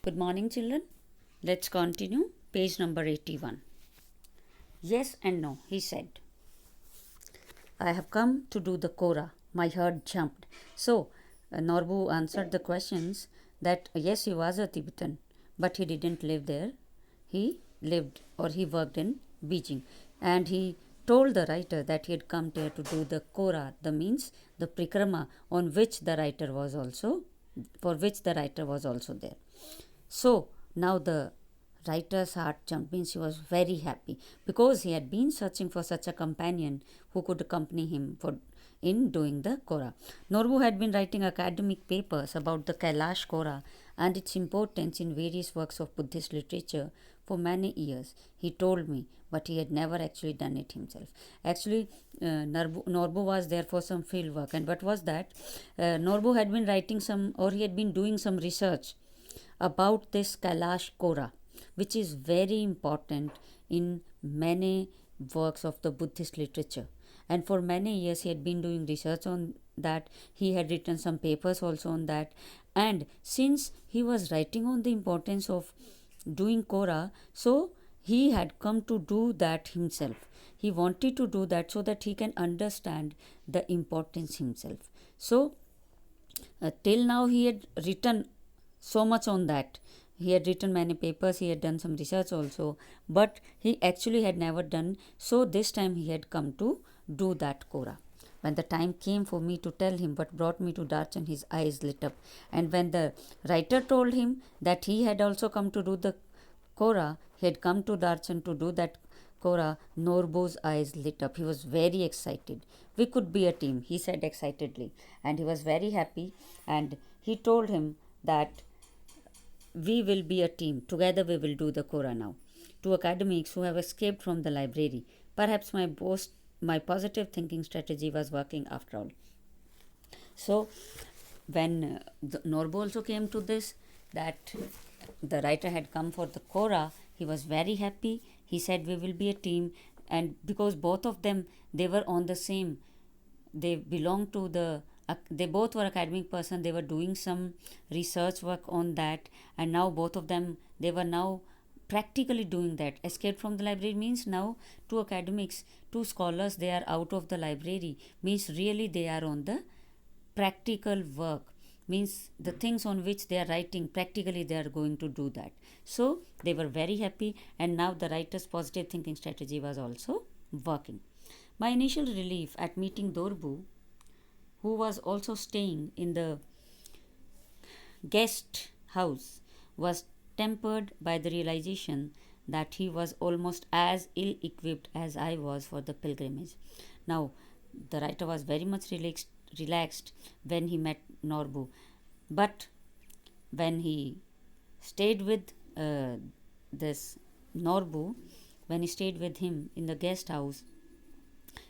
Good morning, children. Let's continue. Page number 81. Yes and no, he said. I have come to do the Kora. My heart jumped. So, Norbu answered the questions that yes, he was a Tibetan, but he didn't live there. He lived or he worked in Beijing. And he told the writer that he had come there to do the Kora, the means the Prikrama on which the writer was also, for which the writer was also there. So now the writer's heart jumped, means he was very happy because he had been searching for such a companion who could accompany him in doing the Kora. Norbu had been writing academic papers about the Kailash Kora and its importance in various works of Buddhist literature for many years. He told me, but he had never actually done it himself. Actually, Norbu was there for some field work, and what was that? Norbu had been writing some, or he had been doing some research about this Kailash Kora, which is very important in many works of the Buddhist literature. And for many years he had been doing research on that. He had written some papers also on that. And since he was writing on the importance of doing Kora, so he had come to do that himself. He wanted to do that so that he can understand the importance himself. So till now he had written so much on that. He had written many papers, he had done some research also, but he actually had never done. So this time he had come to do that Kora. When the time came for me to tell him what brought me to Darchan, his eyes lit up. And when the writer told him that he had also come to do the Kora, he had come to Darchan to do that Kora, Norbu's eyes lit up. He was very excited. We could be a team, he said excitedly. And he was very happy. And he told him that we will be a team. Together we will do the Kora now. To academics who have escaped from the library, perhaps my positive thinking strategy was working after all. So when Norbu also came to this, that the writer had come for the Kora, he was very happy. He said we will be a team, and because both of them, they were on the same, they belonged to the, they both were academic person, they were doing some research work on that, and now both of them, they were now practically doing that. Escaped from the library means now two academics, two scholars, they are out of the library, means really they are on the practical work, means the things on which they are writing, practically they are going to do that. So they were very happy, and now the writer's positive thinking strategy was also working. My initial relief at meeting Norbu, who was also staying in the guest house, was tempered by the realization that he was almost as ill equipped as I was for the pilgrimage. Now, the writer was very much relaxed when he met Norbu, but when he stayed with this Norbu, when he stayed with him in the guest house,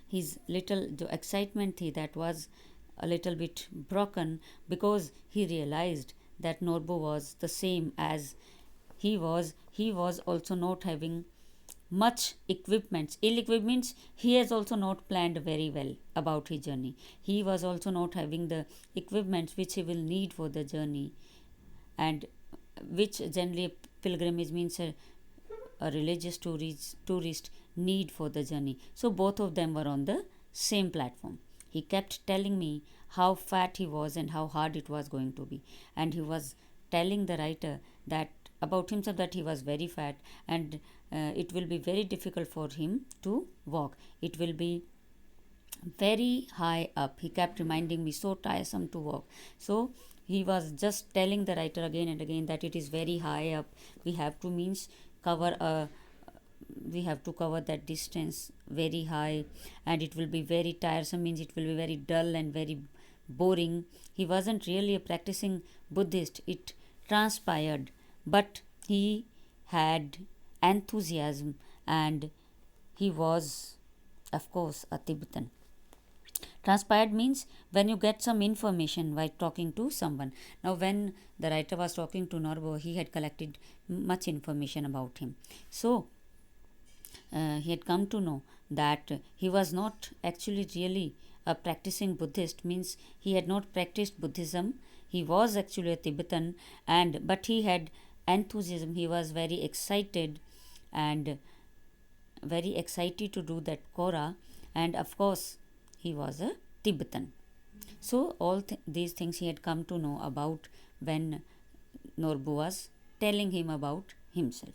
his little the excitement that was a little bit broken, because he realized that Norbu was the same as he was. He was also not having much equipments. Ill equipments, he has also not planned very well about his journey. He was also not having the equipments which he will need for the journey, and which generally pilgrimage means a religious tourist need for the journey. So both of them were on the same platform. He kept telling me how fat he was and how hard it was going to be, and he was telling the writer that about himself that he was very fat, and it will be very difficult for him to walk. It will be very high up. He kept reminding me, so tiresome to walk. So he was just telling the writer again and again that it is very high up. We have to means cover a we have to cover that distance very high, and it will be very tiresome, means it will be very dull and very boring. He wasn't really a practicing Buddhist, it transpired, but he had enthusiasm, and he was, of course, a Tibetan. Transpired means when you get some information by talking to someone. Now when the writer was talking to Norbu, he had collected much information about him. So he had come to know that he was not actually really a practicing Buddhist, means he had not practiced Buddhism. He was actually a Tibetan, and but he had enthusiasm. He was very excited and very excited to do that Kora, and of course, he was a Tibetan. So, all these things he had come to know about when Norbu was telling him about himself.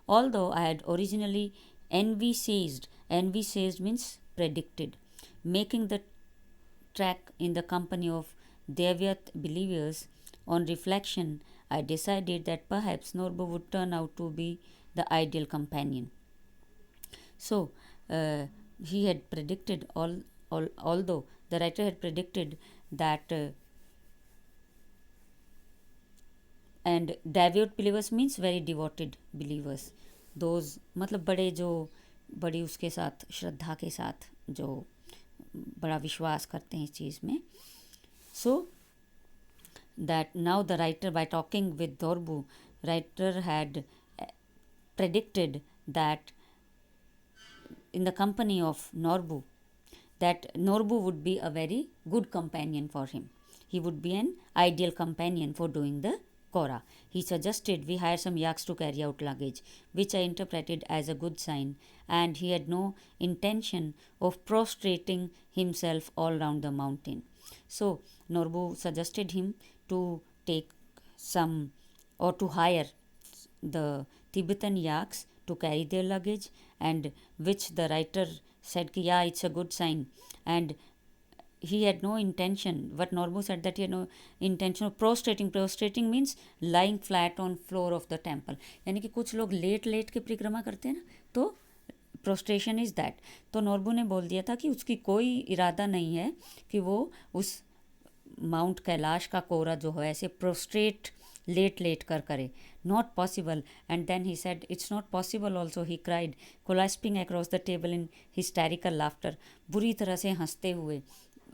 Although I had originally envisaged means predicted, making the track in the company of Devyat believers, on reflection, I decided that perhaps Norbu would turn out to be the ideal companion. So, he had predicted although the writer had predicted that and devout believers means very devoted believers, those मतलब बड़े जो बड़ी उसके साथ श्रद्धा के साथ जो बड़ा विश्वास करते हैं इस चीज़ में. So that now the writer, by talking with Norbu, writer had predicted that in the company of Norbu, that Norbu would be a very good companion for him. He would be an ideal companion for doing the Kora. He suggested we hire some yaks to carry out luggage, which I interpreted as a good sign, and he had no intention of prostrating himself all round the mountain. So Norbu suggested him to take some or to hire the Tibetan yaks to carry their luggage, and which the writer said ki, yeah, it's a good sign, and he had no intention. What Norbu said, that he had no intention of prostrating. Prostrating means lying flat on floor of the temple. यानी कि कुछ लोग late के परिक्रमा करते हैं ना, तो प्रोस्ट्रेशन इज़ दैट. तो नॉर्बू ने बोल दिया था कि उसकी कोई इरादा नहीं है कि वो उस माउंट कैलाश का कोरा जो है ऐसे प्रोस्ट्रेट लेट कर करे. Not possible. And then he said, it's not possible also, he cried, clasping across the table in hysterical laughter. बुरी तरह से हंसते हुए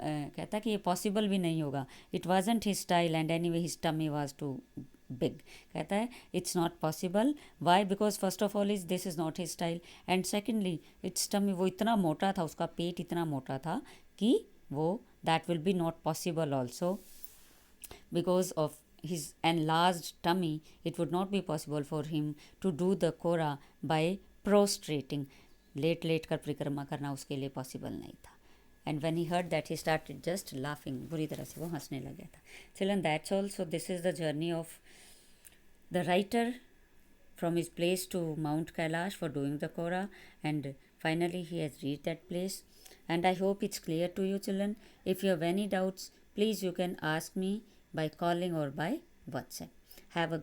कहता कि ये पॉसिबल भी नहीं होगा. It wasn't his style and anyway his tummy was too big. कहता है it's not possible. Why? Because first of all is this is not his style, and secondly it's tummy, वो इतना मोटा था, उसका पेट इतना मोटा था कि वो that will be not possible also. Because of his enlarged tummy, it would not be possible for him to do the Kora by prostrating. लेट कर परिक्रमा करना उसके लिए पॉसिबल नहीं था. And when he heard that, he started just laughing. बुरी तरह से वो हंसने लग गया था. Children, that's all. So this is the journey of the writer from his place to Mount Kailash for doing the Kora, and finally he has reached that place. And I hope it's clear to you, children. If you have any doubts, please you can ask me by calling or by WhatsApp. Have a good